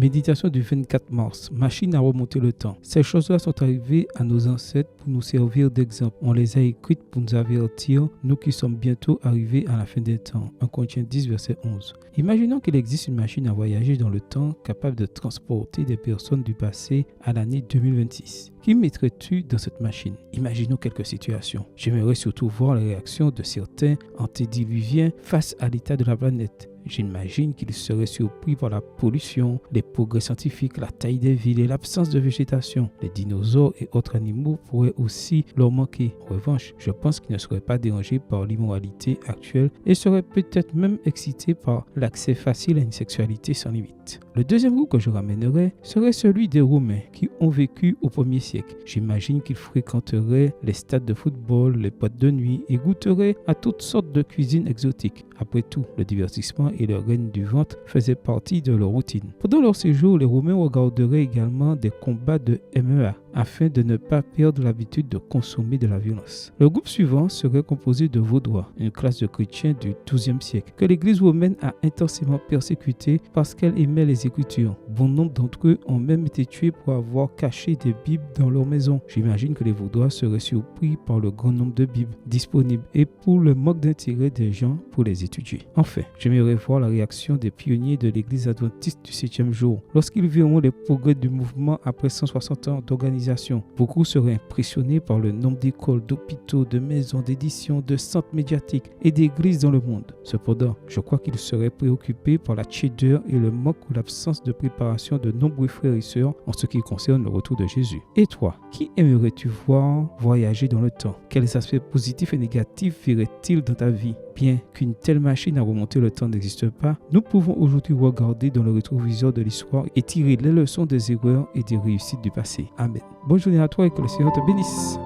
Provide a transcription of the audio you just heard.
Méditation du 24 mars. Machine à remonter le temps. Ces choses-là sont arrivées à nos ancêtres pour nous servir d'exemple. On les a écrites pour nous avertir, nous qui sommes bientôt arrivés à la fin des temps. 1 Corinthiens 10, verset 11. Imaginons qu'il existe une machine à voyager dans le temps capable de transporter des personnes du passé à l'année 2026. Qui mettrais-tu dans cette machine? Imaginons quelques situations. J'aimerais surtout voir les réactions de certains antédiluviens face à l'état de la planète. J'imagine qu'ils seraient surpris par la pollution, les progrès scientifiques, la taille des villes et l'absence de végétation. Les dinosaures et autres animaux pourraient aussi leur manquer. En revanche, je pense qu'ils ne seraient pas dérangés par l'immoralité actuelle et seraient peut-être même excités par l'accès facile à une sexualité sans limite. Le deuxième groupe que je ramènerais serait celui des Romains qui ont vécu au 1er siècle. J'imagine qu'ils fréquenteraient les stades de football, les boîtes de nuit et goûteraient à toutes sortes de cuisines exotiques. Après tout, le divertissement et le règne du ventre faisaient partie de leur routine. Pendant leur séjour, les Romains regarderaient également des combats de MMA afin de ne pas perdre l'habitude de consommer de la violence. Le groupe suivant serait composé de Vaudois, une classe de chrétiens du XIIe siècle, que l'Église romaine a intensément persécuté parce qu'elle aimait les Écritures. Bon nombre d'entre eux ont même été tués pour avoir caché des Bibles dans leur maison. J'imagine que les Vaudois seraient surpris par le grand nombre de Bibles disponibles et pour le manque d'intérêt des gens pour les étudier. Enfin, j'aimerais voir la réaction des pionniers de l'Église adventiste du 7e jour lorsqu'ils verront les progrès du mouvement après 160 ans d'organisation. Beaucoup seraient impressionnés par le nombre d'écoles, d'hôpitaux, de maisons d'édition, de centres médiatiques et d'églises dans le monde. Cependant, je crois qu'ils seraient préoccupés par la tiédeur et le manque ou l'absence de préparation de nombreux frères et sœurs en ce qui concerne le retour de Jésus. Et toi, qui aimerais-tu voir voyager dans le temps? Quels aspects positifs et négatifs verrais-il dans ta vie? Bien qu'une telle machine à remonter le temps n'existe pas, nous pouvons aujourd'hui regarder dans le rétroviseur de l'histoire et tirer les leçons des erreurs et des réussites du passé. Amen. Bonne journée à toi et que le Seigneur te bénisse.